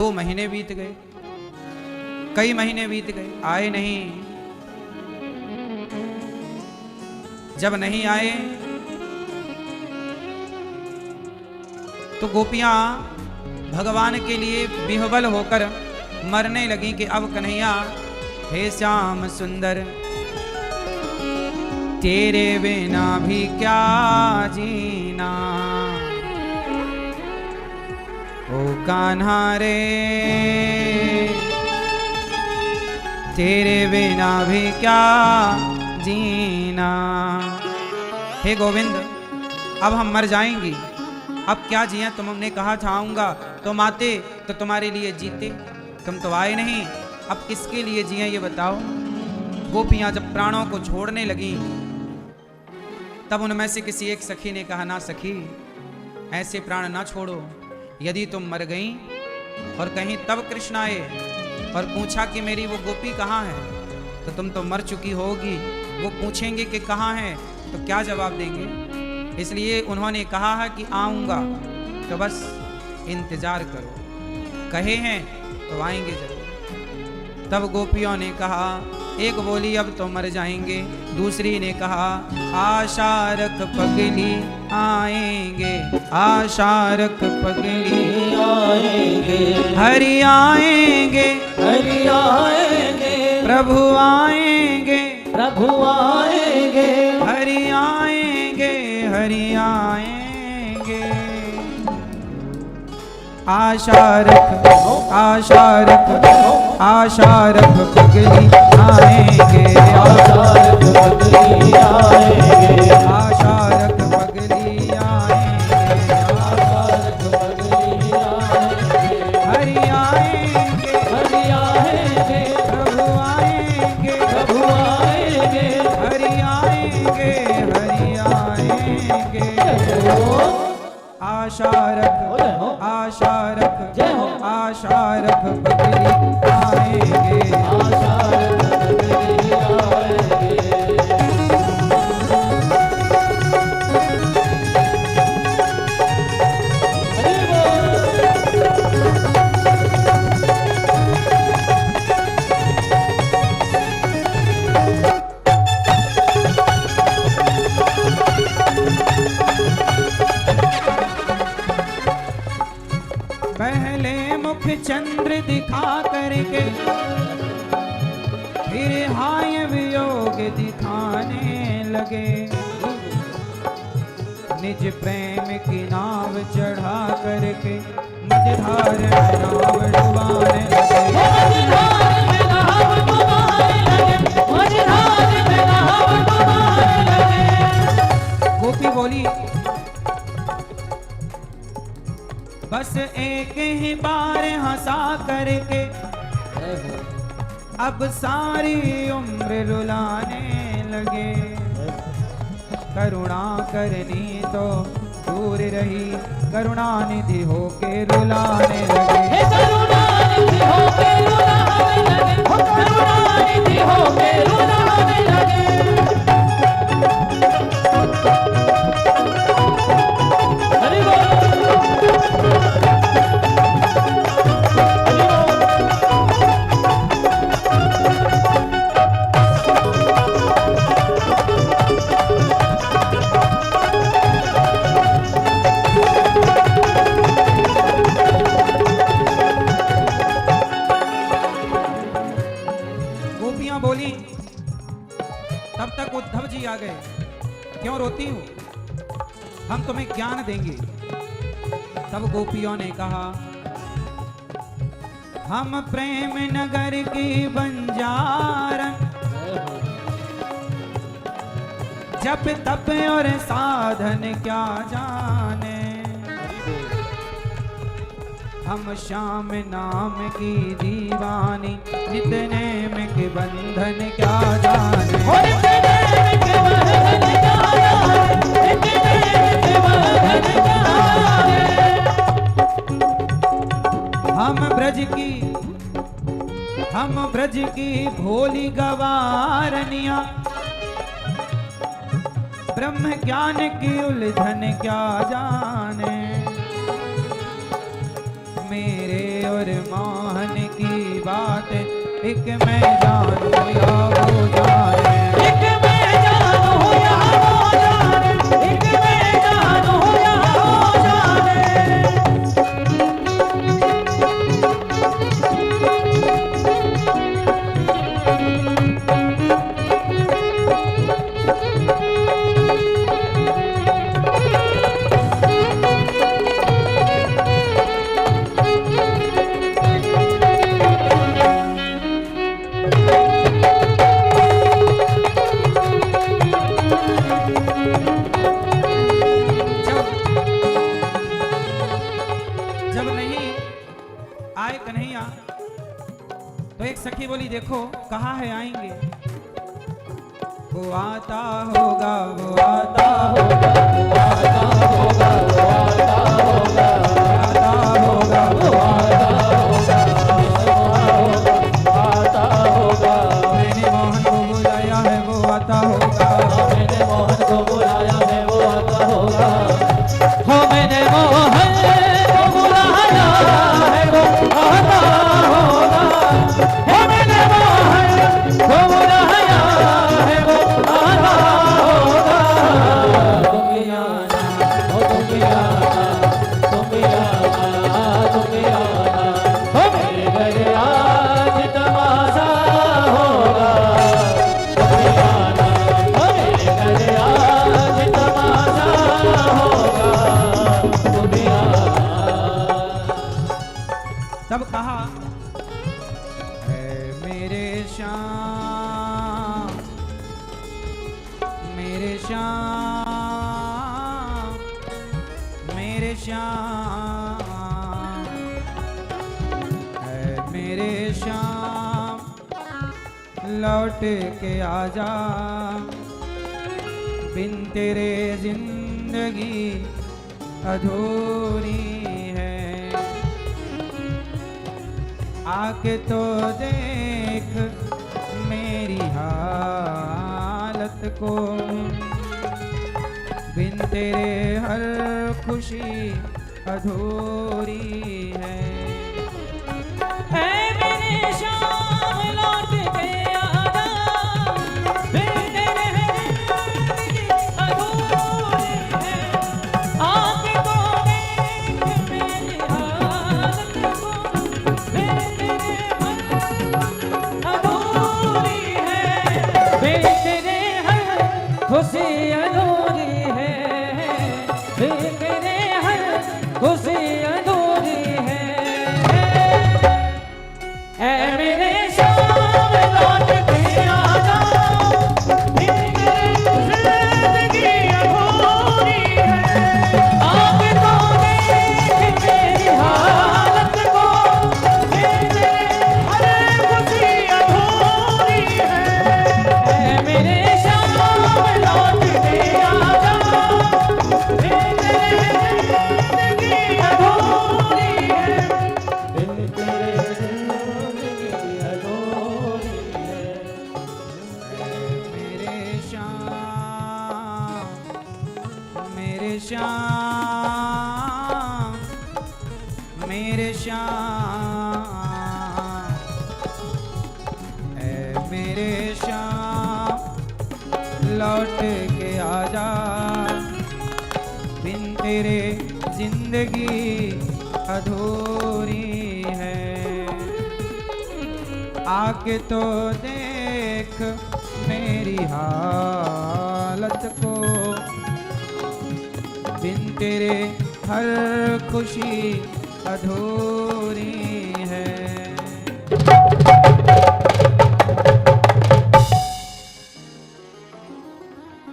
2 महीने बीत गए, कई महीने बीत गए, आए नहीं। जब नहीं आए तो गोपियां भगवान के लिए विह्वल होकर मरने लगी कि अब कन्हैया, हे श्याम सुंदर, तेरे बिना भी क्या जीना, ओ कान्हा रे, तेरे बिना भी क्या जीना। हे गोविंद, अब हम मर जाएंगे, अब क्या जिए, तुमने कहा था आऊंगा, तुम आते तो तुम्हारे लिए जीते, तुम तो आए नहीं, अब किसके लिए जिए ये बताओ। गोपियां जब प्राणों को छोड़ने लगी तब उनमें से किसी एक सखी ने कहा, ना सखी, ऐसे प्राण ना छोड़ो, यदि तुम मर गई और कहीं तब कृष्ण आए और पूछा कि मेरी वो गोपी कहाँ है, तो तुम तो मर चुकी होगी, वो पूछेंगे कि कहाँ है तो क्या जवाब देंगे। इसलिए उन्होंने कहा है कि आऊँगा, तो बस इंतजार करो, कहे हैं तो आएंगे जरूर। तब गोपियों ने कहा, एक बोली अब तो मर जाएंगे, दूसरी ने कहा आशा रख पगली आएंगे, आशा रख पगली आएंगे, हरि आएंगे, हरि आएंगे, प्रभु आएंगे, प्रभु आएंगे, हरि आएंगे, हरि आएंगे। आशा रख, आशा रख, आशा रख पगली आएंगे, आशा रख पगली आएंगे, आशा रख पगली आएंगे, आशा रख पगली आएंगे, हरि आएंगे, हरि आएंगे, प्रभु आएंगे, प्रभु आएंगे, हरि आएंगे, हरि आएंगे। आशा रख, आशा रख, जय हो, आशा रख पगली आएंगे, आशा रख पगली आएंगे। हरि बोल। पहले मुख चंद्र दिखा करके फिर हाय वियोग दिखाने लगे, निज प्रेम की नाव चढ़ा करके मझधार में नाव डुबाने लगे। गोपी बोली, बस एक ही बार हंसा करके अब सारी उम्र रुलाने लगे, करुणा करनी तो दूर रही, करुणा निधि होके रुलाने लगे। हरि बोल। गोपियां बोली, तब तक उद्धव जी आ गए, क्यों रोती हो, हम तुम्हें ज्ञान देंगे। तब गोपियों ने कहा, हम प्रेम नगर की बंजारन, जप तप और साधन क्या जाने, हम श्याम नाम की दीवानी, नित नेम के बंधन क्या जाने। हम ब्रज की भोली गवारनिया, ब्रह्म ज्ञान की उलझन क्या जाने, मेरे और मोहन की बात, एक मैं जानूं या वो जाने। एक मैं जानूं या वो जाने, एक मैं जानूं या वो जाने। जब नहीं आए कन्हैया तो एक सखी बोली, देखो कहाँ है आएंगे। वो आता होगा, वो आता होगा, वो आता होगा, वो आता होगा, वो आता होगा। मैंने मोहन को बुलाया है, वो आता होगा। मैंने मोहन को बुलाया है, वो आता होगा। हो मैंने मोहन को बुलाया है, वो आता होगा। हो मैंने मोहन को बुलाया है, वो आता होगा। तुम भी आना, हो तुम भी आना, तुम भी आना, तुम भी आना। हो मेरे घर आज तमाशा होगा। तुम भी आना, हो मेरे घर आज तमाशा होगा। तुम भी आना। तब कहा, है मेरे श्याम, मेरे श्याम, मेरे श्याम, है मेरे श्याम, लौट के आजा, बिन तेरे जिंदगी अधूरी है। आके तो देख मेरी हालत को, बिन तेरे हर खुशी अधूरी है। मेरे श्याम लौट के आजा, बिन तेरे जिंदगी अधूरी है। आके तो देख मेरी हालत को, बिन तेरे हर अधूरी है। बिन तेरे हर खुशी अधूरी है। बिन तेरे हर खुशी अधूरी है। ऐ मेरे श्याम लौट के आजा, बिन तेरे जिंदगी अधूरी है। आके तो देख मेरी हालत को, बिन तेरे हर खुशी अधूरी है। ऐ मेरे श्याम लौट के आजा, बिन तेरे जिंदगी अधूरी है। बिन तेरे जिंदगी अधूरी है। मेरे श्याम, मेरे श्याम, मेरे श्याम, ऐ मेरे श्याम, लौट के आजा, बिन तेरे जिंदगी अधूरी है। आके तो देख मेरी हालत को, बिन तेरे हर खुशी अधूरी है।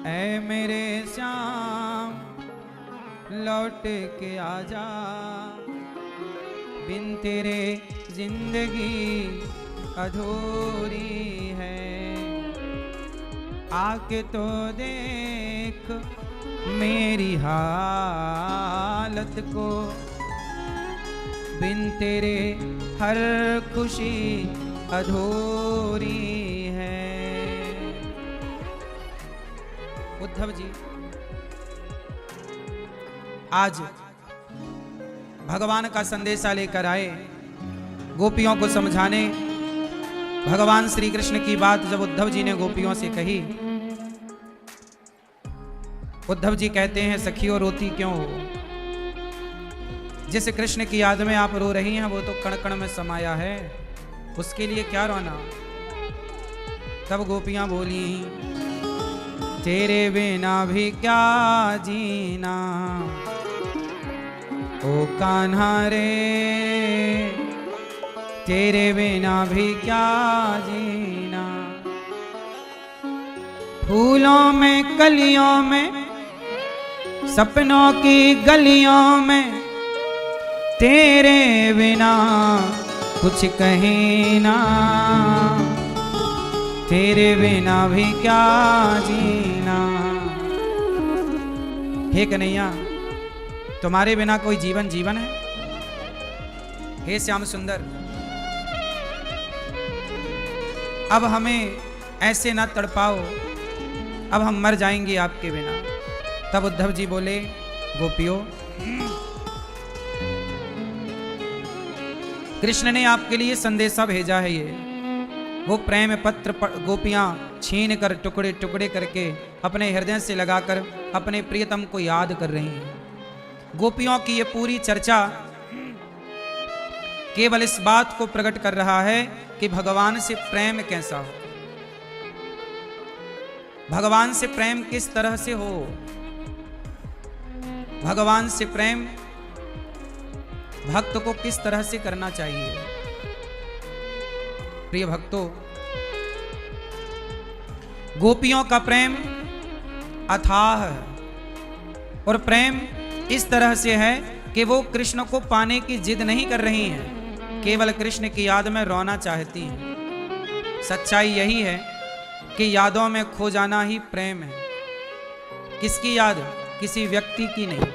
ऐ मेरे श्याम लौट के आजा, बिन तेरे जिंदगी अधूरी है। आके तो देख मेरी हालत को, बिन तेरे हर खुशी अधूरी है। उद्धव जी आज भगवान का संदेशा लेकर आए गोपियों को समझाने भगवान श्री कृष्ण की बात जब उद्धव जी ने गोपियों से कही, उद्धव जी कहते हैं सखियों रोती क्यों हो? जिस कृष्ण की याद में आप रो रही हैं वो तो कण कण में समाया है, उसके लिए क्या रोना? तब गोपियां बोली तेरे बिना भी क्या जीना, ओ कान्हा रे तेरे बिना भी क्या जीना। फूलों में कलियों में सपनों की गलियों में तेरे बिना कुछ कहीं ना, तेरे बिना भी क्या जीना। हे कन्हैया तुम्हारे बिना कोई जीवन जीवन है? हे श्याम सुंदर अब हमें ऐसे ना तड़पाओ, अब हम मर जाएंगे आपके बिना। तब उद्धव जी बोले गोपियों कृष्ण ने आपके लिए संदेशा भेजा है, ये वो प्रेम पत्र गोपियां छीन कर टुकड़े टुकड़े करके अपने हृदय से लगाकर अपने प्रियतम को याद कर रही हैं। गोपियों की ये पूरी चर्चा केवल इस बात को प्रकट कर रहा है कि भगवान से प्रेम कैसा हो, भगवान से प्रेम किस तरह से हो। भगवान से प्रेम भक्त को किस तरह से करना चाहिए। प्रिय भक्तों गोपियों का प्रेम अथाह है और प्रेम इस तरह से है कि वो कृष्ण को पाने की जिद नहीं कर रही हैं, केवल कृष्ण की याद में रोना चाहती हैं। सच्चाई यही है कि यादों में खो जाना ही प्रेम है। किसकी याद? किसी व्यक्ति की नहीं,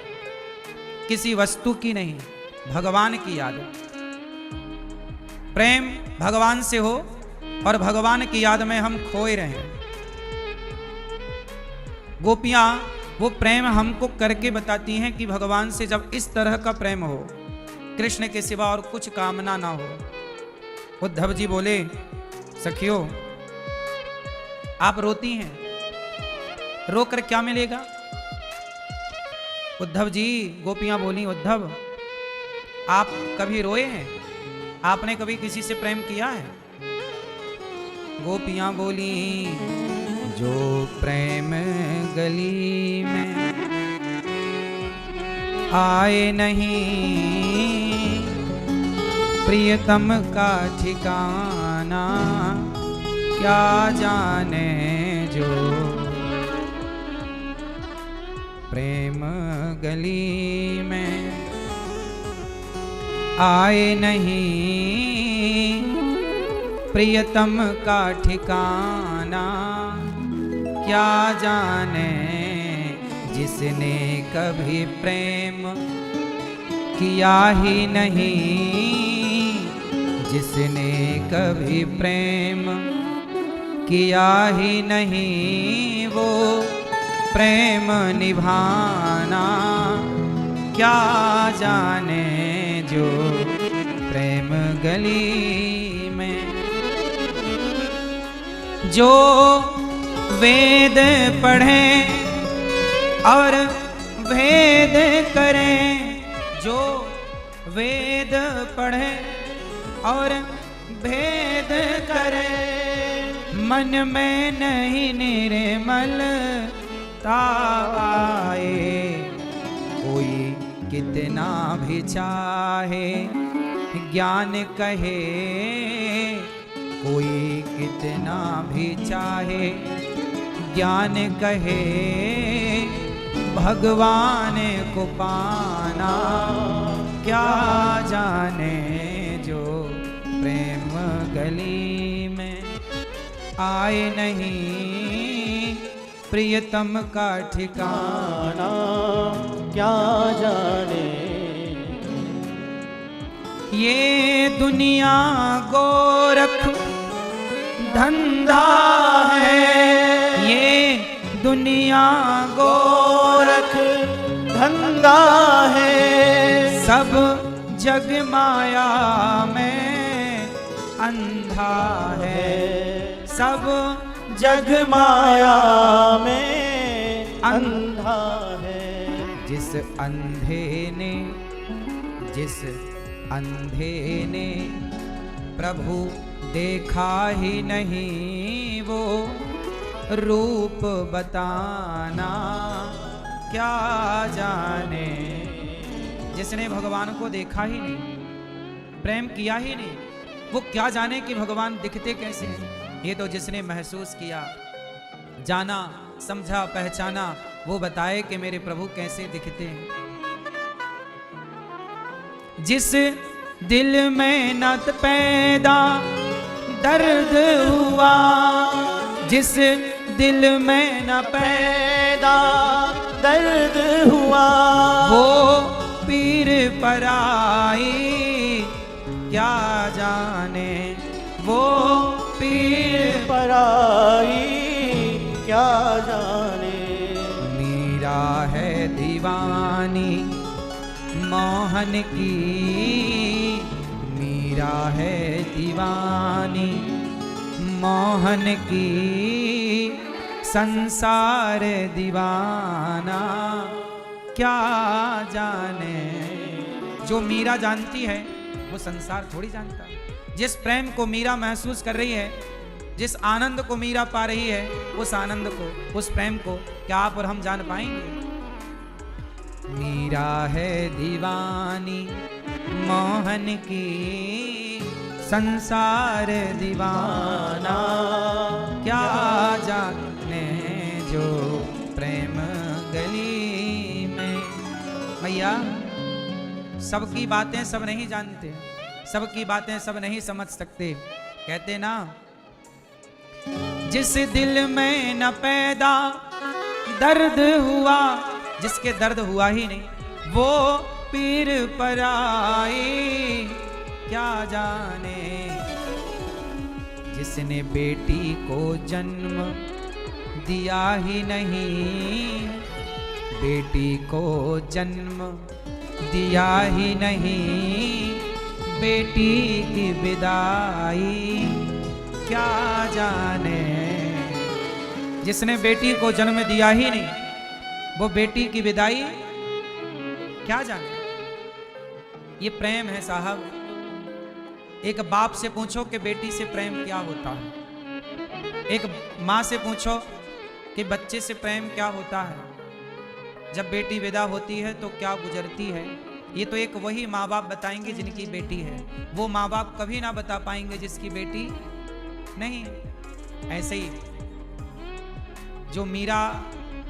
किसी वस्तु की नहीं, भगवान की याद। प्रेम भगवान से हो और भगवान की याद में हम खोए रहें। गोपियां वो प्रेम हमको करके बताती हैं कि भगवान से जब इस तरह का प्रेम हो, कृष्ण के सिवा और कुछ कामना ना हो। उद्धव जी बोले सखियों आप रोती हैं, रोकर क्या मिलेगा? उद्धव जी गोपियां बोली उद्धव आप कभी रोए हैं? आपने कभी किसी से प्रेम किया है? गोपियां बोली जो प्रेम गली में आए नहीं, प्रियतम का ठिकाना क्या जाने जो। प्रेम गली में आए नहीं, प्रियतम का ठिकाना क्या जाने। जिसने कभी प्रेम किया ही नहीं, जिसने कभी प्रेम किया ही नहीं, वो प्रेम निभाना क्या जाने जो। प्रेम गली में जो वेद पढ़े और भेद करें, जो वेद पढ़े और भेद करें, मन में नहीं निर्मलता आए। कोई कितना भी चाहे ज्ञान कहे, कोई कितना भी चाहे ज्ञान कहे, भगवान को पाना क्या जाने जो। प्रेम गली में आए नहीं, प्रियतम का ठिकाना क्या जाने। ये दुनिया गोरख धंधा है, ये दुनिया गोरख धंधा है, सब जग माया में अंधा है, सब जग माया में अंधा है। जिस अंधे ने प्रभु देखा ही नहीं, वो रूप बताना क्या जाने। जिसने भगवान को देखा ही नहीं, प्रेम किया ही नहीं, वो क्या जाने कि भगवान दिखते कैसे हैं। ये तो जिसने महसूस किया, जाना, समझा, पहचाना, वो बताए कि मेरे प्रभु कैसे दिखते हैं। जिस दिल में न पैदा दर्द हुआ, जिस दिल में न पैदा दर्द हुआ, वो पीर पर आई क्या जाने, वो पीर पर आई क्या जाने। मीरा है दीवानी मोहन की, मीरा है दीवानी मोहन की, संसार दीवाना क्या जाने। जो मीरा जानती है वो संसार थोड़ी जानता है। जिस प्रेम को मीरा महसूस कर रही है, जिस आनंद को मीरा पा रही है, उस आनंद को, उस प्रेम को क्या आप और हम जान पाएंगे? मीरा है दीवानी मोहन की, संसार दीवाना क्या जाने। जो प्रेम गली में, भैया सबकी बातें सब नहीं जानते, सबकी बातें सब नहीं समझ सकते। कहते ना, जिस दिल में न पैदा दर्द हुआ, जिसके दर्द हुआ ही नहीं, वो पीर पर आई क्या जाने। जिसने बेटी को जन्म दिया ही नहीं, बेटी को जन्म दिया ही नहीं, बेटी की विदाई क्या जाने। जिसने बेटी को जन्म दिया ही नहीं, वो बेटी की विदाई क्या जाने। ये प्रेम है साहब। एक बाप से पूछो कि बेटी से प्रेम क्या होता है, एक माँ से पूछो कि बच्चे से प्रेम क्या होता है। जब बेटी विदा होती है तो क्या गुजरती है, ये तो एक वही माँ बाप बताएंगे जिनकी बेटी है। वो माँ बाप कभी ना बता पाएंगे जिसकी बेटी नहीं। ऐसे ही जो मीरा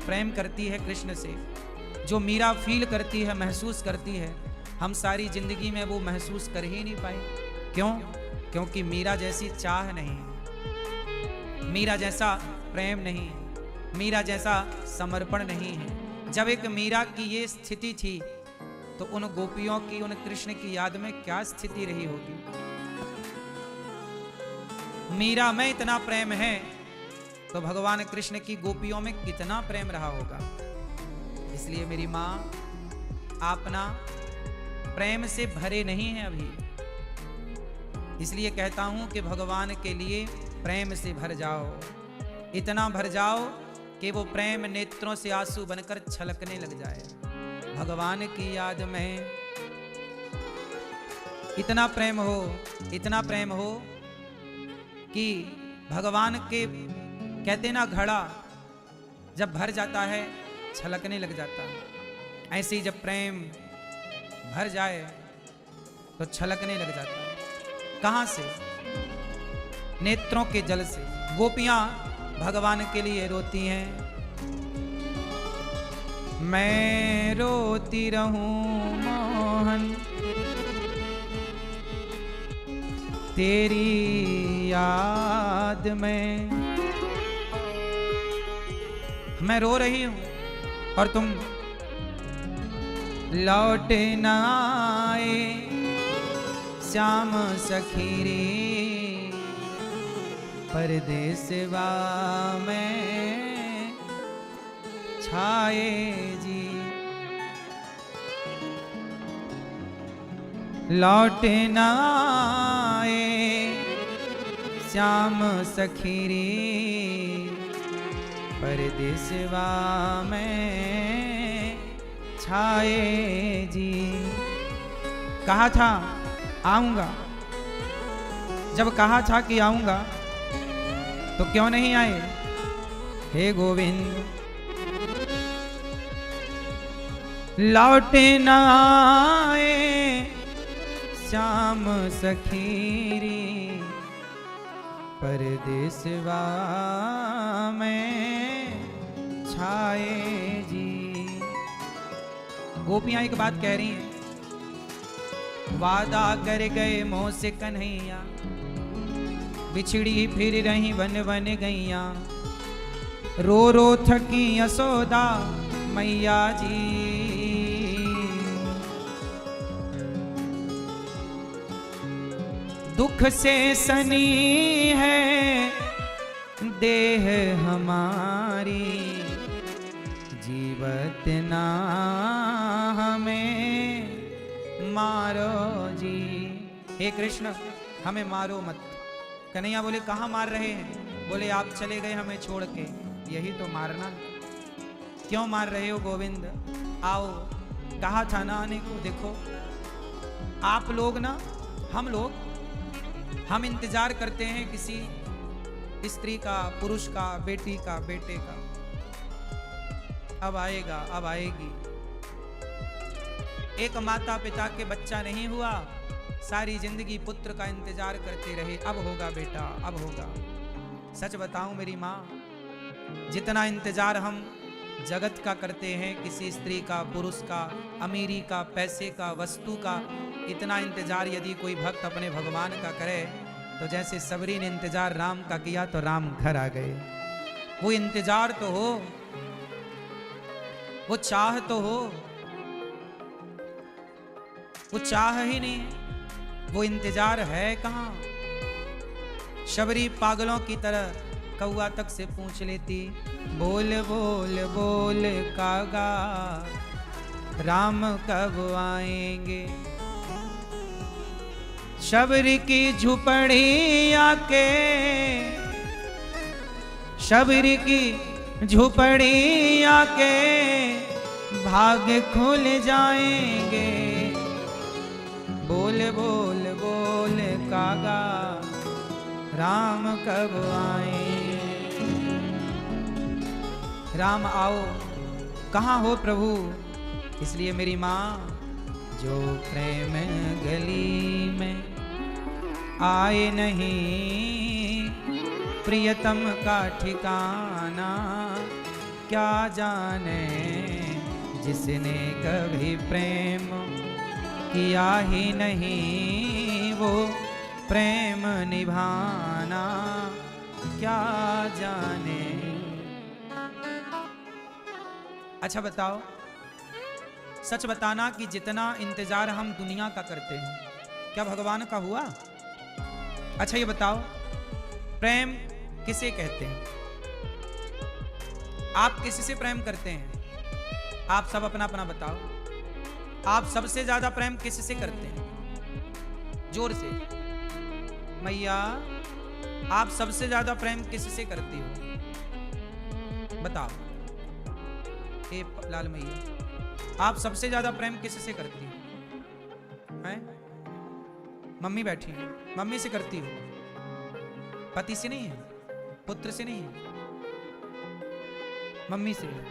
प्रेम करती है कृष्ण से, जो मीरा फील करती है, महसूस करती है, हम सारी जिंदगी में वो महसूस कर ही नहीं पाए। क्यों? क्योंकि मीरा जैसी चाह नहीं, मीरा जैसा प्रेम नहीं, मीरा जैसा समर्पण नहीं है। जब एक मीरा की ये स्थिति थी तो उन गोपियों की, उन कृष्ण की याद में क्या स्थिति रही होगी। मीरा में इतना प्रेम है तो भगवान कृष्ण की गोपियों में कितना प्रेम रहा होगा। इसलिए मेरी माँ, आप ना प्रेम से भरे नहीं हैं अभी। इसलिए कहता हूं कि भगवान के लिए प्रेम से भर जाओ, इतना भर जाओ कि वो प्रेम नेत्रों से आंसू बनकर छलकने लग जाए। भगवान की याद में इतना प्रेम हो, इतना प्रेम हो कि भगवान के, कहते ना, घड़ा जब भर जाता है छलकने लग जाता है। ऐसे ही जब प्रेम भर जाए तो छलकने लग जाता है। कहां से? नेत्रों के जल से। गोपियां भगवान के लिए रोती हैं, मैं रोती रहूं मोहन तेरी याद में। मैं रो रही हूं और तुम लौट न आए श्याम सखीरी, परदेसवा में छाए जी। लौट न आए श्याम सखीरी परदेसवा में छाए जी। कहा था आऊंगा, जब कहा था कि आऊंगा तो क्यों नहीं आए? हे गोविंद लौटे न आए श्याम सखीरी परदेसवा में छाए जी। गोपियां एक बात कह रही हैं, वादा कर गए मोह से कन्हैया, बिछड़ी फिर रही वन वन गैया, रो रो थकी यशोदा मैया जी। दुख से सनी है देह हमारी, जीवत ना हमें मारो जी। हे कृष्ण हमें मारो मत। कन्हैया बोले कहाँ मार रहे हैं? बोले आप चले गए हमें छोड़ के, यही तो मारना। क्यों मार रहे हो गोविंद? आओ, कहा था ना आने को। देखो आप लोग ना, हम इंतजार करते हैं किसी स्त्री का, पुरुष का, बेटी का, बेटे का। अब आएगा, अब आएगी। एक माता पिता के बच्चा नहीं हुआ, सारी जिंदगी पुत्र का इंतजार करते रहे। अब होगा बेटा, अब होगा। सच बताऊं मेरी माँ, जितना इंतजार हम जगत का करते हैं, किसी स्त्री का, पुरुष का, अमीरी का, पैसे का, वस्तु का, इतना इंतजार यदि कोई भक्त अपने भगवान का करे तो जैसे सबरी ने इंतजार राम का किया तो राम घर आ गए। वो इंतजार तो हो, वो चाह तो हो, वो चाह ही नहीं, वो इंतजार है कहां? शबरी पागलों की तरह कौआ तक से पूछ लेती, बोल बोल बोल कागा राम कब आएंगे? शबरी की झुपड़ी आके, शबरी की झुपड़ी आके भाग खुल जाएंगे। बोल बोल बोल कागा राम कब आएंगे? राम आओ, कहाँ हो प्रभु? इसलिए मेरी माँ, जो प्रेम गली में आए नहीं प्रियतम का ठिकाना, क्या जाने जिसने कभी प्रेम किया ही नहीं, वो प्रेम निभाना क्या जाने। अच्छा बताओ, सच बताना कि जितना इंतजार हम दुनिया का करते हैं, क्या भगवान का हुआ? अच्छा ये बताओ, प्रेम किसे कहते हैं? आप किससे प्रेम करते हैं? आप सब अपना अपना बताओ। आप सबसे ज्यादा प्रेम किससे करते हैं? जोर से। मैया, आप सबसे ज्यादा प्रेम किससे करती हो? बताओ। ए लाल मैया, आप सबसे ज्यादा प्रेम किससे करती हो? हैं? मम्मी बैठी है, मम्मी से करती हो? पति से नहीं है, पुत्र से नहीं है, मम्मी से है।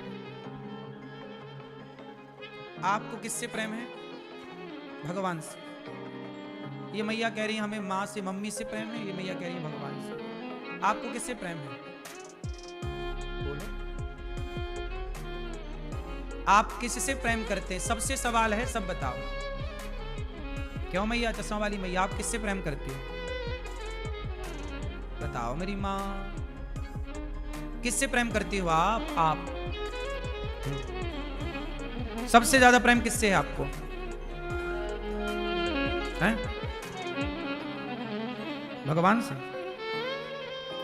आपको किससे प्रेम है? भगवान से। ये मैया कह रही है हमें माँ से, मम्मी से प्रेम है, ये मैया कह रही है भगवान से। आपको किससे प्रेम है? बोलो, आप किससे प्रेम करते हैं? सबसे सवाल है, सब बताओ। क्यों मैया, चश्मा वाली मैया, आप किससे प्रेम करती हो? बताओ मेरी माँ, किससे प्रेम करती हो आप? सबसे ज्यादा प्रेम किससे है आपको? हैं? भगवान से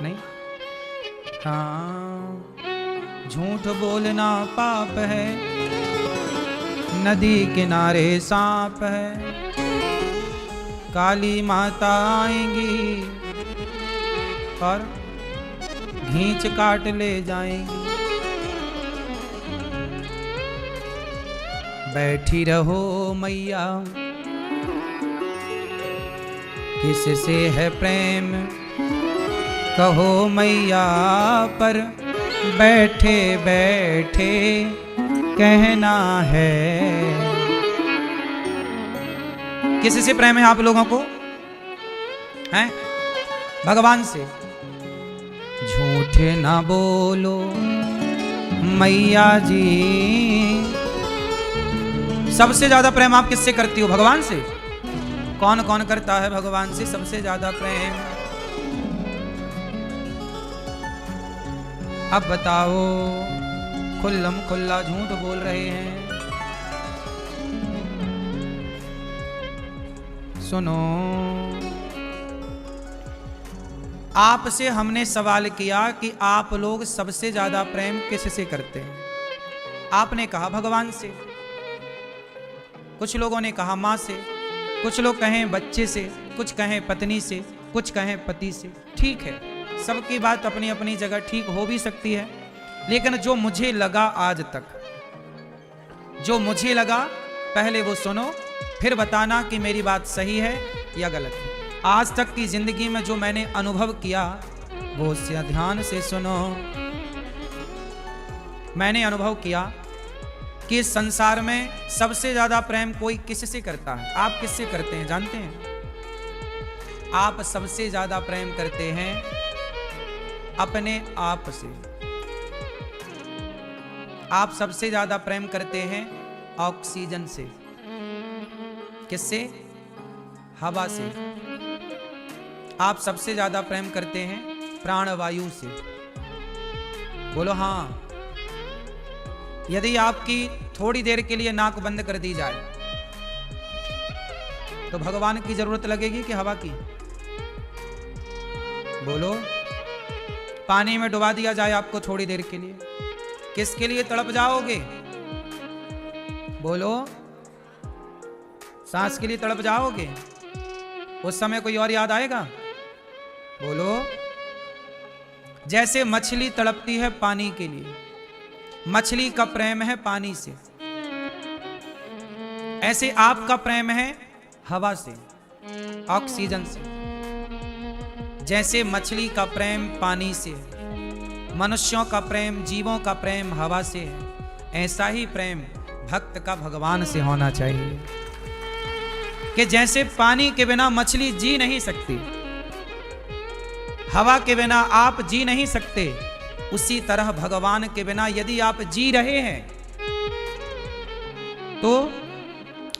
नहीं? हाँ, झूठ बोलना पाप है, नदी किनारे सांप है, काली माता आएंगी और घींच काट ले जाएंगी। बैठी रहो मैया, किससे है प्रेम कहो मैया, पर बैठे बैठे कहना है। किससे प्रेम है आप लोगों को? हैं? भगवान से। झूठे ना बोलो मैया जी, सबसे ज्यादा प्रेम आप किससे करती हो? भगवान से। कौन कौन करता है भगवान से सबसे ज्यादा प्रेम? अब बताओ, खुल्लम खुल्ला झूठ बोल रहे हैं। सुनो, आपसे हमने सवाल किया कि आप लोग सबसे ज्यादा प्रेम किससे करते हैं? आपने कहा भगवान से, कुछ लोगों ने कहा माँ से, कुछ लोग कहें बच्चे से, कुछ कहें पत्नी से, कुछ कहें पति से। ठीक है, सबकी बात अपनी अपनी जगह ठीक हो भी सकती है, लेकिन जो मुझे लगा आज तक, जो मुझे लगा, पहले वो सुनो, फिर बताना कि मेरी बात सही है या गलत है। आज तक की जिंदगी में जो मैंने अनुभव किया वो उससे ध्यान से सुनो। मैंने अनुभव किया कि इस संसार में सबसे ज्यादा प्रेम कोई किससे करता है? आप किससे करते हैं जानते हैं? आप सबसे ज्यादा प्रेम करते हैं अपने आप से। आप सबसे ज्यादा प्रेम करते हैं ऑक्सीजन से। किससे? हवा से। आप सबसे ज्यादा प्रेम करते हैं प्राणवायु से। बोलो हाँ। यदि आपकी थोड़ी देर के लिए नाक बंद कर दी जाए तो भगवान की जरूरत लगेगी कि हवा की? बोलो। पानी में डुबा दिया जाए आपको थोड़ी देर के लिए, किसके लिए तड़प जाओगे? बोलो। सांस के लिए तड़प जाओगे? उस समय कोई और याद आएगा? बोलो। जैसे मछली तड़पती है पानी के लिए, मछली का प्रेम है पानी से, ऐसे आपका प्रेम है हवा से, ऑक्सीजन से। जैसे मछली का प्रेम पानी से है, मनुष्यों का प्रेम, जीवों का प्रेम हवा से है, ऐसा ही प्रेम भक्त का भगवान से होना चाहिए। कि जैसे पानी के बिना मछली जी नहीं सकती, हवा के बिना आप जी नहीं सकते, उसी तरह भगवान के बिना यदि आप जी रहे हैं तो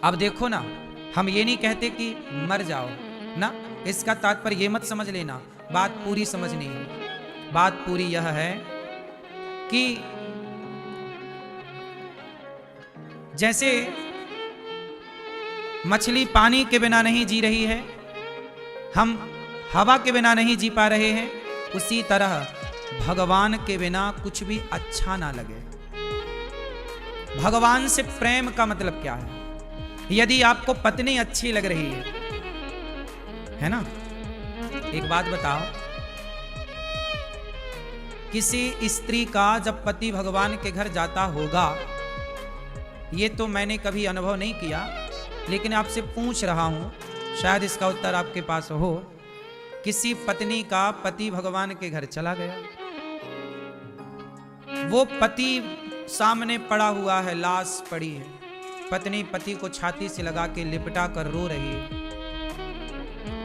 अब देखो ना, हम ये नहीं कहते कि मर जाओ ना, इसका तात्पर्य ये मत समझ लेना, बात पूरी समझनी है। बात पूरी यह है कि जैसे मछली पानी के बिना नहीं जी रही है, हम हवा के बिना नहीं जी पा रहे हैं, उसी तरह भगवान के बिना कुछ भी अच्छा ना लगे। भगवान से प्रेम का मतलब क्या है? यदि आपको पत्नी अच्छी लग रही है ना, एक बात बताओ, किसी स्त्री का जब पति भगवान के घर जाता होगा, ये तो मैंने कभी अनुभव नहीं किया, लेकिन आपसे पूछ रहा हूं, शायद इसका उत्तर आपके पास हो। किसी पत्नी का पति भगवान के घर चला गया, वो पति सामने पड़ा हुआ है, लाश पड़ी है, पत्नी पति को छाती से लगा के लिपटा कर रो रही है।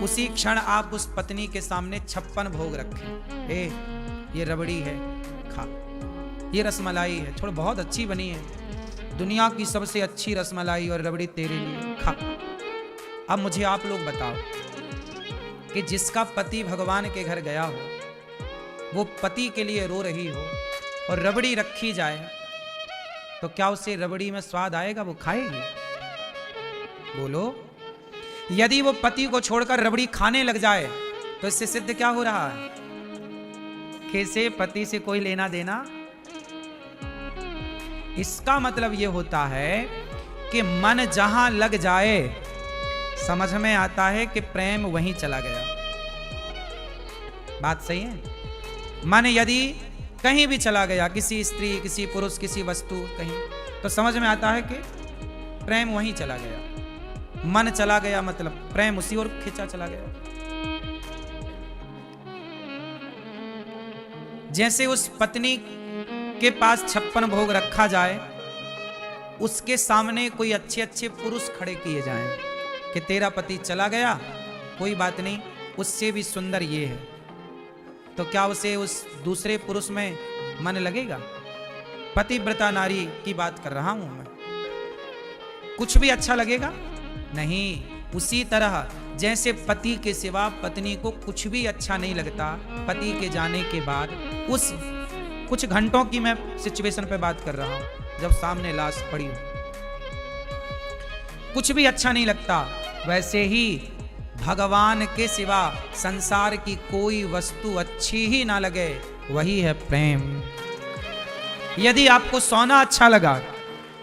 उसी क्षण आप उस पत्नी के सामने 56 भोग रखें। ए, ये रबड़ी है, खा। ये रसमलाई है, थोड़ा बहुत अच्छी बनी है, दुनिया की सबसे अच्छी रसमलाई और रबड़ी तेरे लिए, खा। अब मुझे आप लोग बताओ कि जिसका पति भगवान के घर गया हो, वो पति के लिए रो रही हो और रबड़ी रखी जाए, तो क्या उसे रबड़ी में स्वाद आएगा? वो खाएगी? बोलो। यदि वो पति को छोड़कर रबड़ी खाने लग जाए तो इससे सिद्ध क्या हो रहा है? कैसे पति से कोई लेना देना? इसका मतलब ये होता है कि मन जहां लग जाए, समझ में आता है कि प्रेम वहीं चला गया। बात सही है। मन यदि कहीं भी चला गया, किसी स्त्री, किसी पुरुष, किसी वस्तु कहीं, तो समझ में आता है कि प्रेम वहीं चला गया। मन चला गया मतलब प्रेम उसी ओर खींचा चला गया। जैसे उस पत्नी के पास 56 भोग रखा जाए, उसके सामने कोई अच्छे अच्छे पुरुष खड़े किए जाएं कि तेरा पति चला गया, कोई बात नहीं, उससे भी सुंदर ये है, तो क्या उसे उस दूसरे पुरुष में मन लगेगा? पतिव्रता नारी की बात कर रहा हूं मैं। कुछ भी अच्छा लगेगा नहीं। उसी तरह जैसे पति के सिवा पत्नी को कुछ भी अच्छा नहीं लगता, पति के जाने के बाद उस कुछ घंटों की मैं सिचुएशन पे बात कर रहा हूं, जब सामने लाश पड़ी हो, कुछ भी अच्छा नहीं लगता। वैसे ही भगवान के सिवा संसार की कोई वस्तु अच्छी ही ना लगे, वही है प्रेम। यदि आपको सोना अच्छा लगा,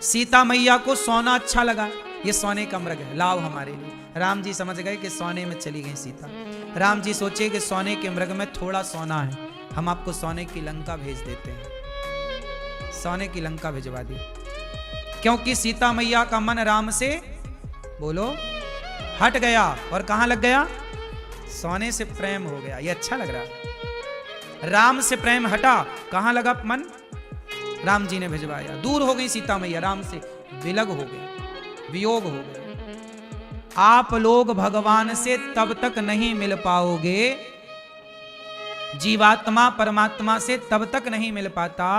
सीता मैया को सोना अच्छा लगा, ये सोने का मृग है, लाओ हमारे लिए। राम जी समझ गए कि सोने में चली गई सीता। राम जी सोचे कि सोने के मृग में थोड़ा सोना है, हम आपको सोने की लंका भेज देते हैं। सोने की लंका भिजवा दी, क्योंकि सीता मैया का मन राम से, बोलो, हट गया और कहां लग गया? सोने से प्रेम हो गया। ये अच्छा लग रहा। राम से प्रेम हटा, कहां लगा मन? राम जी ने भिजवाया। दूर हो गई सीता मैया, राम से विलग हो गए, वियोग हो गए। आप लोग भगवान से तब तक नहीं मिल पाओगे, जीवात्मा परमात्मा से तब तक नहीं मिल पाता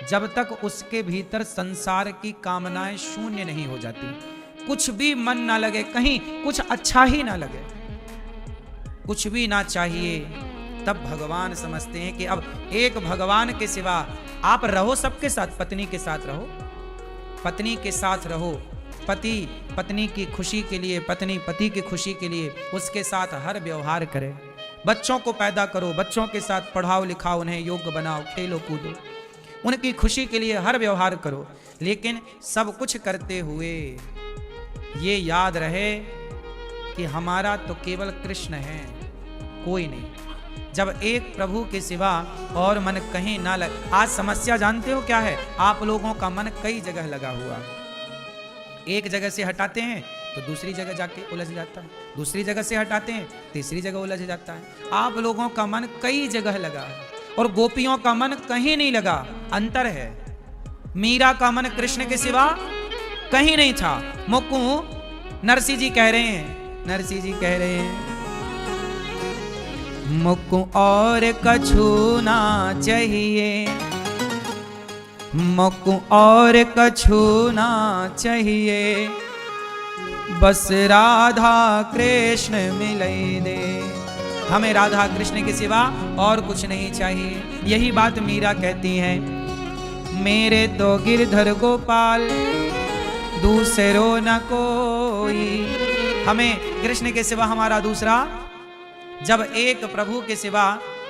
जब तक उसके भीतर संसार की कामनाएं शून्य नहीं हो जाती। कुछ भी मन ना लगे, कहीं कुछ अच्छा ही ना लगे, कुछ भी ना चाहिए, तब भगवान समझते हैं कि अब एक भगवान के सिवा आप रहो सबके साथ। पत्नी के साथ रहो, पत्नी के साथ रहो, पति पत्नी की खुशी के लिए, पत्नी पति की खुशी के लिए उसके साथ हर व्यवहार करे। बच्चों को पैदा करो, बच्चों के साथ पढ़ाओ लिखाओ, उन्हें योग्य बनाओ, खेलो कूदो, उनकी खुशी के लिए हर व्यवहार करो। लेकिन सब कुछ करते हुए ये याद रहे कि हमारा तो केवल कृष्ण है, कोई नहीं। जब एक प्रभु के सिवा और मन कहीं ना लगे। आज समस्या जानते हो क्या है? आप लोगों का मन कई जगह लगा हुआ, एक जगह से हटाते हैं तो दूसरी जगह जाके उलझ जाता है, दूसरी जगह से हटाते हैं तीसरी जगह उलझ जाता है। आप लोगों का मन कई जगह लगा है और गोपियों का मन कहीं नहीं लगा। अंतर है, मीरा का मन कृष्ण के सिवा कहीं नहीं था। मुक्कू नरसिंह जी कह रहे हैं, नरसिंह जी कह रहे हैं, मुक्कू और कछु ना चाहिए, मुक्कू और कछु ना चाहिए, बस राधा कृष्ण मिले दे। हमें राधा कृष्ण के सिवा और कुछ नहीं चाहिए। यही बात मीरा कहती है, मेरे तो गिरधर गोपाल दूसरो न कोई। हमें कृष्ण के सिवा हमारा दूसरा, जब एक प्रभु के सिवा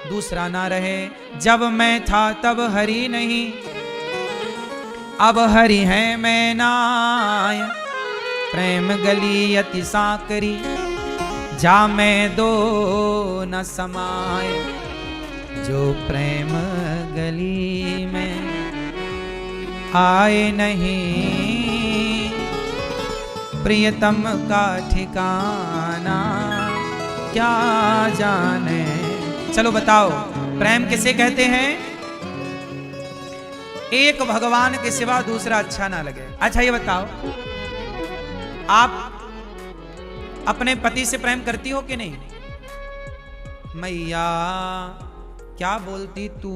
दूसरा ना रहे। जब मैं था तब हरि नहीं, अब हरि है मैं नाय। प्रेम गली अति साकरी, जा मैं दो न समाए। जो प्रेम गली में आए नहीं, प्रियतम का ठिकाना क्या जाने। चलो बताओ, प्रेम किसे कहते हैं? एक भगवान के सिवा दूसरा अच्छा ना लगे। अच्छा ये बताओ, आप अपने पति से प्रेम करती हो कि नहीं? मैया क्या बोलती तू?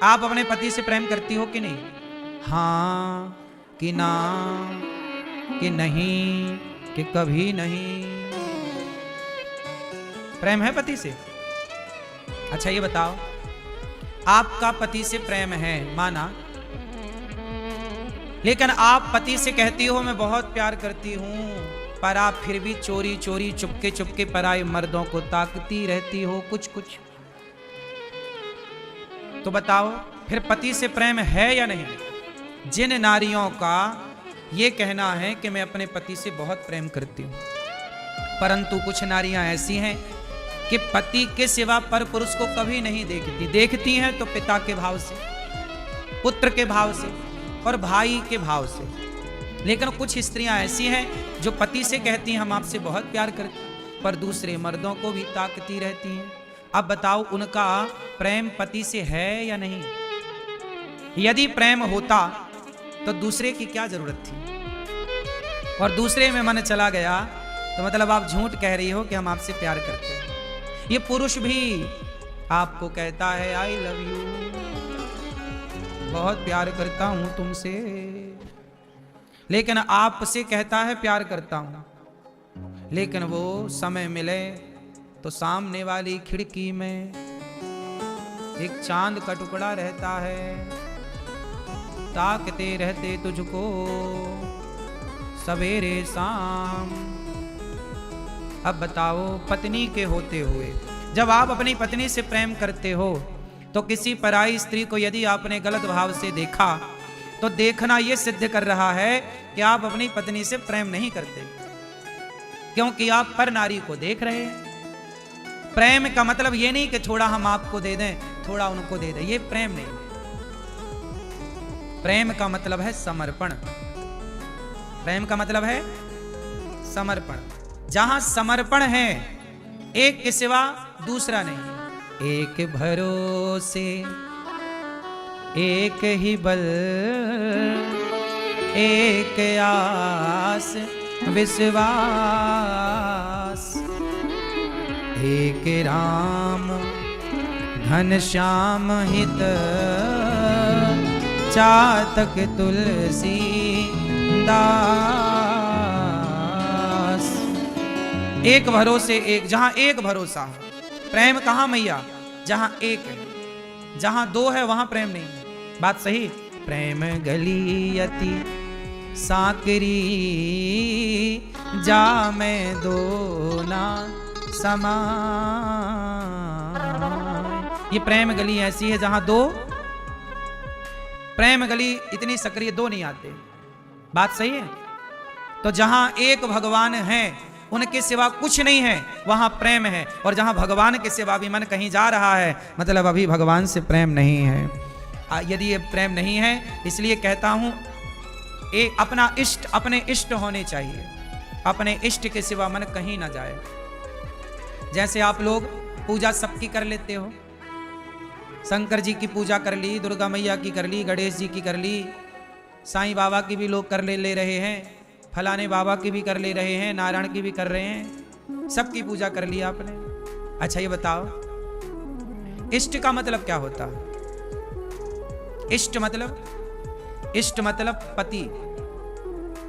आप अपने पति से प्रेम करती हो कि नहीं? हाँ कि ना, कि नहीं, कि कभी नहीं? प्रेम है पति से? अच्छा ये बताओ, आपका पति से प्रेम है, माना, लेकिन आप पति से कहती हो मैं बहुत प्यार करती हूं, पर आप फिर भी चोरी चोरी चुपके चुपके पराए मर्दों को ताकती रहती हो कुछ कुछ। तो बताओ फिर पति से प्रेम है या नहीं? जिन नारियों का ये कहना है कि मैं अपने पति से बहुत प्रेम करती हूं, परंतु कुछ नारियां ऐसी हैं कि पति के सिवा पर पुरुष को कभी नहीं देखती, देखती हैं तो पिता के भाव से, पुत्र के भाव से और भाई के भाव से। लेकिन कुछ स्त्रियां ऐसी हैं जो पति से कहती हैं हम आपसे बहुत प्यार करते हैं, पर दूसरे मर्दों को भी ताकती रहती हैं। अब बताओ उनका प्रेम पति से है या नहीं? यदि प्रेम होता तो दूसरे की क्या जरूरत थी? और दूसरे में मन चला गया तो मतलब आप झूठ कह रही हो कि हम आपसे प्यार करते हैं। ये पुरुष भी आपको कहता है आई लव यू, बहुत प्यार करता हूं तुमसे, लेकिन आपसे कहता है प्यार करता हूं, लेकिन वो समय मिले तो सामने वाली खिड़की में एक चांद का टुकड़ा रहता है, ताकते रहते तुझको सवेरे शाम। अब बताओ पत्नी के होते हुए जब आप अपनी पत्नी से प्रेम करते हो तो किसी पराई स्त्री को यदि आपने गलत भाव से देखा तो देखना यह सिद्ध कर रहा है कि आप अपनी पत्नी से प्रेम नहीं करते, क्योंकि आप पर नारी को देख रहे हैं। प्रेम का मतलब यह नहीं कि थोड़ा हम आपको दे दें थोड़ा उनको दे दें, ये प्रेम नहीं। प्रेम का मतलब है समर्पण। प्रेम का मतलब है समर्पण। जहां समर्पण है एक के सिवा दूसरा नहीं, एक भरोसे एक ही बल, एक आस विश्वास, एक राम घनश्याम हित चातक तुलसी दास। एक भरोसे एक, जहां एक भरोसा है प्रेम कहां मैया? जहां एक है, जहां दो है वहां प्रेम नहीं है। बात सही। प्रेम गली अति साकरी जा मैं दो ना समा। ये प्रेम गली ऐसी है जहां दो, प्रेम गली इतनी सक्रिय दो नहीं आते। बात सही है। तो जहां एक भगवान है उनके सिवा कुछ नहीं है वहां प्रेम है, और जहां भगवान के सिवा भी मन कहीं जा रहा है मतलब अभी भगवान से प्रेम नहीं है। यदि ये प्रेम नहीं है इसलिए कहता हूं अपना इष्ट अपने इष्ट होने चाहिए, अपने इष्ट के सिवा मन कहीं ना जाए। जैसे आप लोग पूजा सबकी कर लेते हो, शंकर जी की पूजा कर ली, दुर्गा मैया की कर ली, गणेश जी की कर ली, साईं बाबा की भी लोग कर ले रहे हैं, फलाने बाबा की भी कर ले रहे हैं, नारायण की भी कर रहे हैं, सबकी पूजा कर ली आपने। अच्छा ये बताओ इष्ट का मतलब क्या होता है? इष्ट मतलब पति।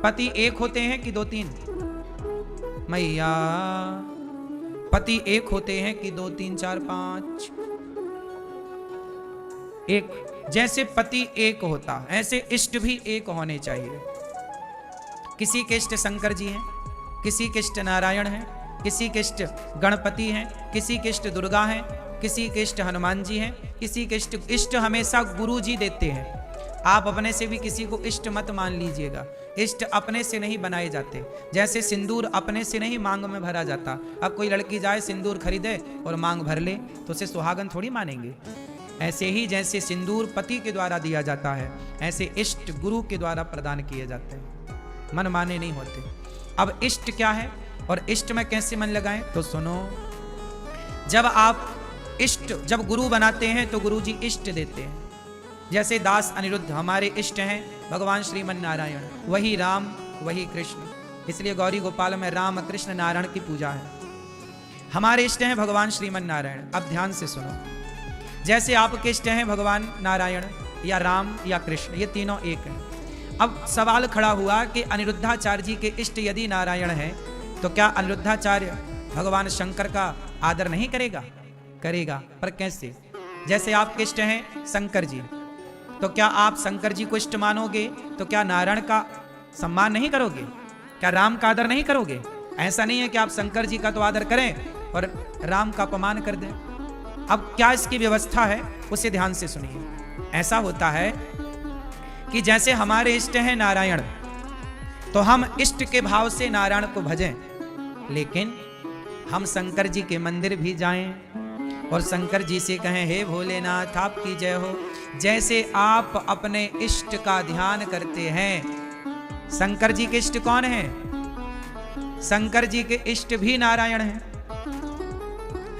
पति एक होते हैं कि दो तीन? मैया पति एक होते हैं कि दो तीन चार पांच? एक। जैसे पति एक होता ऐसे इष्ट भी एक होने चाहिए। किसी के इष्ट शंकर जी हैं, किसी के इष्ट नारायण हैं, किसी के इष्ट गणपति हैं, किसी के इष्ट दुर्गा हैं, किसी के इष्ट हनुमान जी हैं, किसी के इष्ट हमेशा गुरु जी देते हैं। आप अपने से भी किसी को इष्ट मत मान लीजिएगा। इष्ट अपने से नहीं बनाए जाते। जैसे सिंदूर अपने से नहीं मांग में भरा जाता। अब कोई लड़की जाए सिंदूर खरीदे और मांग भर ले तो उसे सुहागन थोड़ी मानेंगे। ऐसे ही जैसे सिंदूर पति के द्वारा दिया जाता है ऐसे इष्ट गुरु के द्वारा प्रदान किए जाते हैं, मन माने नहीं होते। अब इष्ट क्या है और इष्ट में कैसे मन लगाएं तो सुनो। जब आप जब गुरु बनाते हैं तो गुरु जी इष्ट देते हैं। जैसे दास अनिरुद्ध हमारे इष्ट हैं भगवान श्रीमन नारायण, वही राम वही कृष्ण, इसलिए गौरी गोपाल में राम कृष्ण नारायण की पूजा है। हमारे इष्ट हैं भगवान श्रीमन नारायण। अब ध्यान से सुनो, जैसे आपके इष्ट हैं भगवान नारायण या राम या कृष्ण, ये तीनों एक हैं। अब सवाल खड़ा हुआ कि अनिरुद्धाचार्य जी के इष्ट यदि नारायण हैं तो क्या अनिरुद्धाचार्य भगवान शंकर का आदर नहीं करेगा? करेगा, पर कैसे? जैसे आपके इष्ट हैं शंकर जी तो क्या आप शंकर जी को इष्ट मानोगे तो क्या नारायण का सम्मान नहीं करोगे? क्या राम का आदर नहीं करोगे? ऐसा नहीं है कि आप शंकर जी का तो आदर करें और राम का अपमान कर दें। अब क्या इसकी व्यवस्था है उसे ध्यान से सुनिए। ऐसा होता है कि जैसे हमारे इष्ट हैं नारायण तो हम इष्ट के भाव से नारायण को भजें, लेकिन हम शंकर जी के मंदिर भी जाएं और शंकर जी से कहें, हे भोलेनाथ आपकी जय हो। जैसे आप अपने इष्ट का ध्यान करते हैं, शंकर जी के इष्ट कौन है? शंकर जी के इष्ट भी नारायण हैं,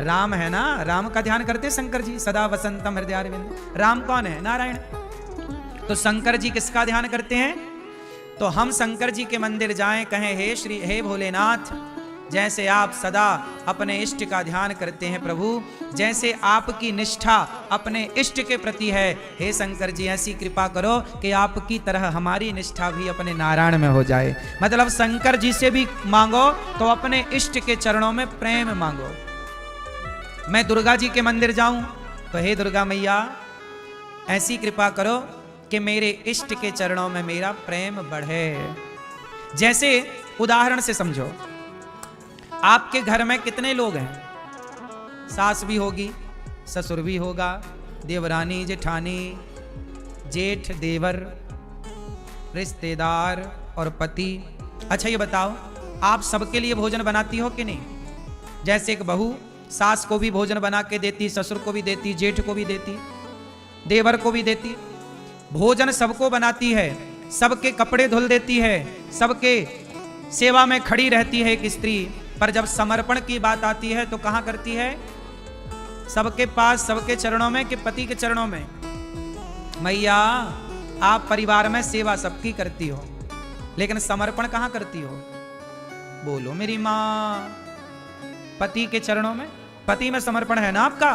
राम है ना। राम का ध्यान करते शंकर जी, सदा वसंतम हृदयारविंद। राम कौन है? नारायण। तो शंकर जी किसका ध्यान करते हैं? तो हम शंकर जी के मंदिर जाएं, कहें, हे भोलेनाथ, जैसे आप सदा अपने इष्ट का ध्यान करते हैं प्रभु, जैसे आपकी निष्ठा अपने इष्ट के प्रति है, हे शंकर जी ऐसी कृपा करो कि आपकी तरह हमारी निष्ठा भी अपने नारायण में हो जाए। मतलब शंकर जी से भी मांगो तो अपने इष्ट के चरणों में प्रेम मांगो। मैं दुर्गा जी के मंदिर जाऊं तो हे दुर्गा मैया ऐसी कृपा करो कि मेरे इष्ट के चरणों में मेरा प्रेम बढ़े। जैसे उदाहरण से समझो, आपके घर में कितने लोग हैं? सास भी होगी, ससुर भी होगा, देवरानी, जेठानी, जेठ, देवर, रिश्तेदार और पति। अच्छा ये बताओ, आप सबके लिए भोजन बनाती हो कि नहीं? जैसे एक बहू सास को भी भोजन बना के देती, ससुर को भी देती, जेठ को भी देती, देवर को भी देती, भोजन सबको बनाती है, सबके कपड़े धुल देती है, सबके सेवा में खड़ी रहती है एक स्त्री। पर जब समर्पण की बात आती है तो कहां करती है? सबके पास, सबके चरणों में कि पति के चरणों में? मैया आप परिवार में सेवा सबकी करती हो, लेकिन समर्पण कहां करती हो? बोलो मेरी मां। पति के चरणों में, पति में समर्पण है ना आपका,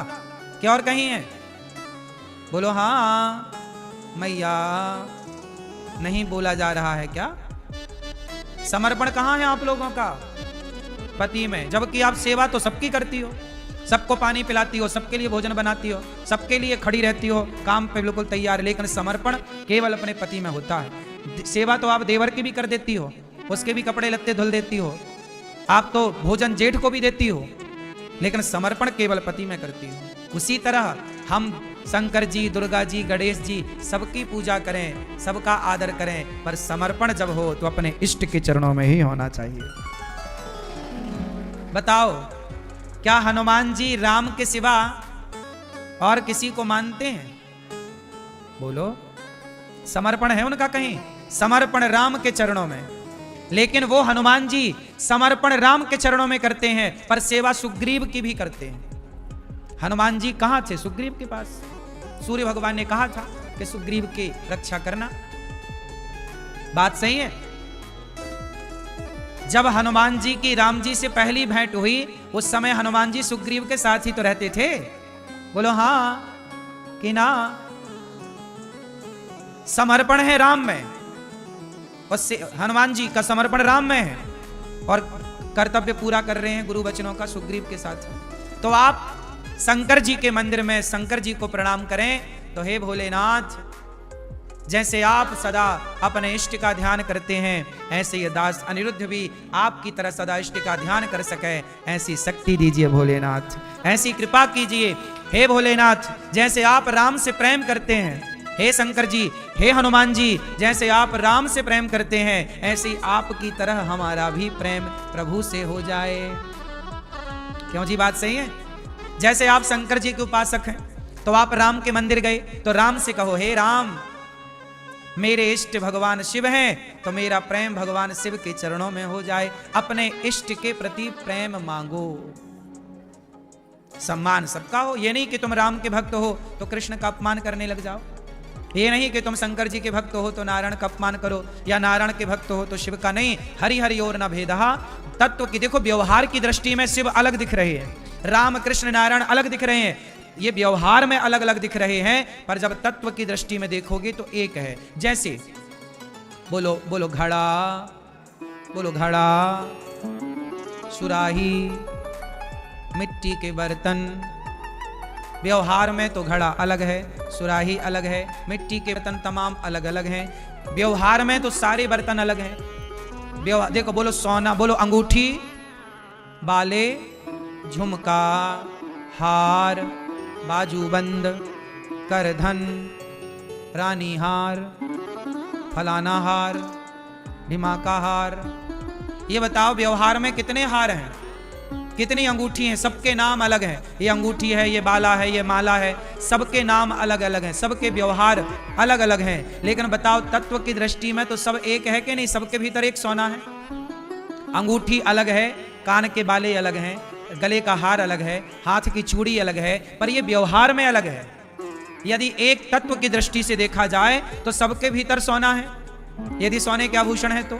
क्या और कहीं है? बोलो हाँ। मैया नहीं बोला जा रहा है क्या? समर्पण कहां है आप लोगों का? पति में। जबकि आप सेवा तो सबकी करती हो, सबको पानी पिलाती हो, सबके लिए भोजन बनाती हो, सबके लिए खड़ी रहती हो, काम पे बिल्कुल तैयार है, लेकिन समर्पण केवल अपने पति में होता है। सेवा तो आप देवर की भी कर देती हो, उसके भी कपड़े लत्ते धुल देती हो, आप तो भोजन जेठ को भी देती हो, लेकिन समर्पण केवल पति में करती हो। उसी तरह हम शंकर जी, दुर्गा जी, गणेश जी सबकी पूजा करें, सबका आदर करें, पर समर्पण जब हो तो अपने इष्ट के चरणों में ही होना चाहिए। बताओ, क्या हनुमान जी राम के सिवा और किसी को मानते हैं? बोलो, समर्पण है उनका कहीं? समर्पण राम के चरणों में। लेकिन वो हनुमान जी समर्पण राम के चरणों में करते हैं, पर सेवा सुग्रीव की भी करते हैं। हनुमान जी कहां थे? सुग्रीव के पास। सूर्य भगवान ने कहा था कि सुग्रीव की रक्षा करना। बात सही है। जब हनुमान जी की राम जी से पहली भेंट हुई, उस समय हनुमान जी सुग्रीव के साथ ही तो रहते थे। बोलो हाँ कि ना? समर्पण है राम में, उससे हनुमान जी का समर्पण राम में है और कर्तव्य पूरा कर रहे हैं गुरु वचनों का सुग्रीव के साथ। तो आप शंकर जी के मंदिर में शंकर जी को प्रणाम करें। तो हे भोलेनाथ, जैसे आप सदा अपने इष्ट का ध्यान करते हैं, ऐसे ये दास अनिरुद्ध भी आपकी तरह सदा इष्ट का ध्यान कर सके, ऐसी शक्ति दीजिए भोलेनाथ, ऐसी कृपा कीजिए हे भोलेनाथ। जैसे आप राम से प्रेम करते हैं हे शंकर जी, हे हनुमान जी, जैसे आप राम से प्रेम करते हैं, ऐसे आपकी तरह हमारा भी प्रेम प्रभु से हो जाए। क्यों जी? बात सही है। जैसे आप शंकर जी के उपासक हैं, तो आप राम के मंदिर गए तो राम से कहो, हे राम, मेरे इष्ट भगवान शिव हैं, तो मेरा प्रेम भगवान शिव के चरणों में हो जाए। अपने इष्ट के प्रति प्रेम मांगो। सम्मान सबका हो। ये नहीं कि तुम राम के भक्त हो तो कृष्ण का अपमान करने लग जाओ, ये नहीं कि तुम शंकर जी के भक्त हो तो नारायण का अपमान करो, या नारायण के भक्त हो तो शिव का। नहीं, हरि हरि और न भेदहा। तत्व की देखो, व्यवहार की दृष्टि में शिव अलग दिख रहे हैं, राम कृष्ण नारायण अलग दिख रहे हैं, ये व्यवहार में अलग अलग दिख रहे हैं, पर जब तत्व की दृष्टि में देखोगे तो एक है। जैसे बोलो बोलो घड़ा, बोलो घड़ा, सुराही, मिट्टी के बर्तन। व्यवहार में तो घड़ा अलग है, सुराही अलग है, मिट्टी के बर्तन तमाम अलग अलग हैं। व्यवहार में तो सारे बर्तन अलग हैं। देखो, बोलो सोना, बोलो अंगूठी, बाले, झुमका, हार, बाजूबंद, करधन, रानी हार, फलाना हार, ढिमाका हार। ये बताओ व्यवहार में कितने हार हैं? कितनी अंगूठी हैं, सबके नाम अलग हैं। ये अंगूठी है, ये बाला है, ये माला है, सबके नाम अलग अलग हैं, सबके व्यवहार अलग अलग हैं। लेकिन बताओ तत्व की दृष्टि में तो सब एक है कि नहीं? सबके भीतर एक सोना है। अंगूठी अलग है, कान के बाले अलग हैं, गले का हार अलग है, हाथ की चूड़ी अलग है, पर ये व्यवहार में अलग है। यदि एक तत्व की दृष्टि से देखा जाए तो सबके भीतर सोना है। यदि सोने के आभूषण है तो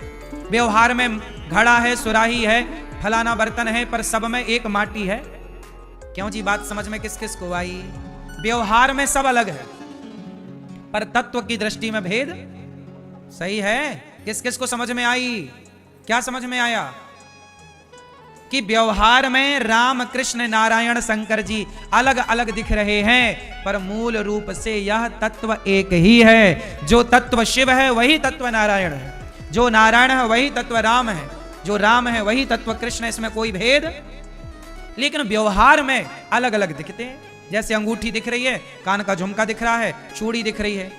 व्यवहार में घड़ा है, सुराही है, फलाना बर्तन है, पर सब में एक माटी है। क्यों जी? बात समझ में किस किस को आई? व्यवहार में सब अलग है, पर तत्व की दृष्टि में भेद सही है। किस किस को समझ में आई? क्या समझ में आया? कि व्यवहार में राम कृष्ण नारायण शंकर जी अलग अलग दिख रहे हैं, पर मूल रूप से यह तत्व एक ही है। जो तत्व शिव है वही तत्व नारायण है, जो नारायण है वही तत्व राम है, जो राम है वही तत्व कृष्ण है। इसमें कोई भेद, लेकिन व्यवहार में अलग अलग दिखते हैं। जैसे अंगूठी दिख रही है, कान का झुमका दिख रहा है, चूड़ी दिख रही है।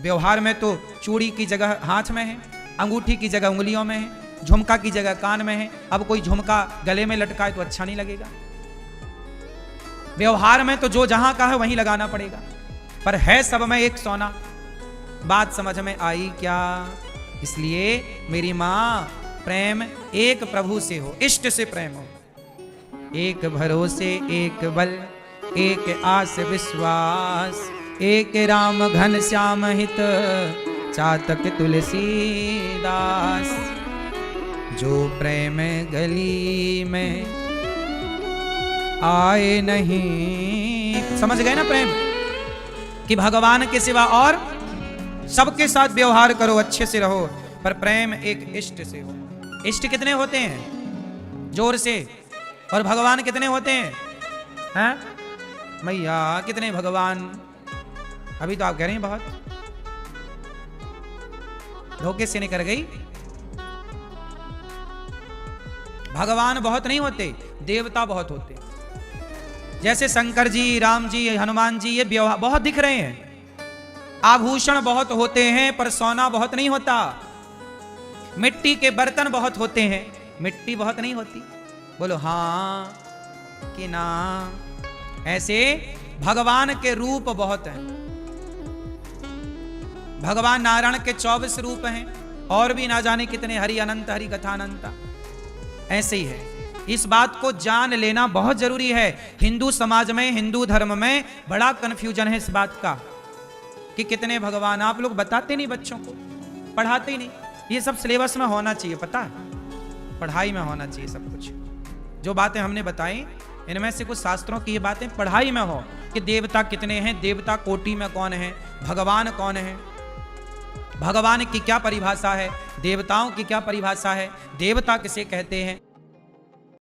व्यवहार में तो चूड़ी की जगह हाथ में है, अंगूठी की जगह उंगलियों में है, झुमका की जगह कान में है। अब कोई झुमका गले में लटकाए तो अच्छा नहीं लगेगा। व्यवहार में तो जो जहां का है वहीं लगाना पड़ेगा, पर है सब में एक सोना। बात समझ में आई क्या? इसलिए मेरी मां, प्रेम एक प्रभु से हो, इष्ट से प्रेम हो। एक भरोसे एक बल, एक आस विश्वास, एक राम घन श्याम हित, चातक तुलसीदास। जो प्रेम गली में आए नहीं। समझ गए ना प्रेम? कि भगवान के सिवा और सबके साथ व्यवहार करो, अच्छे से रहो, पर प्रेम एक इष्ट से हो। इष्ट कितने होते हैं? जोर से। और भगवान कितने होते हैं? हैं मैया कितने भगवान? अभी तो आप कह रहे हैं बहुत, धोखे से निकल गई। भगवान बहुत नहीं होते, देवता बहुत होते। जैसे शंकर जी, राम जी, हनुमान जी, ये व्यवहार बहुत दिख रहे हैं, आभूषण बहुत होते हैं, पर सोना बहुत नहीं होता। मिट्टी के बर्तन बहुत होते हैं, मिट्टी बहुत नहीं होती। बोलो हाँ कि ना? ऐसे भगवान के रूप बहुत हैं। भगवान नारायण के 24 रूप हैं, और भी ना जाने कितने, हरि अनंत, हरि कथा अनंता। ऐसे ही है। इस बात को जान लेना बहुत जरूरी है। हिंदू समाज में, हिंदू धर्म में बड़ा कंफ्यूजन है इस बात का कि कितने भगवान। आप लोग बताते नहीं, बच्चों को पढ़ाते ही नहीं। ये सब सिलेबस में होना चाहिए, पता है? पढ़ाई में होना चाहिए सब कुछ। जो बातें हमने बताई, इनमें से कुछ शास्त्रों की ये बातें पढ़ाई में हो कि देवता कितने हैं, देवता कोटि में कौन है, भगवान कौन है, भगवान की क्या परिभाषा है, देवताओं की क्या परिभाषा है, देवता किसे कहते हैं।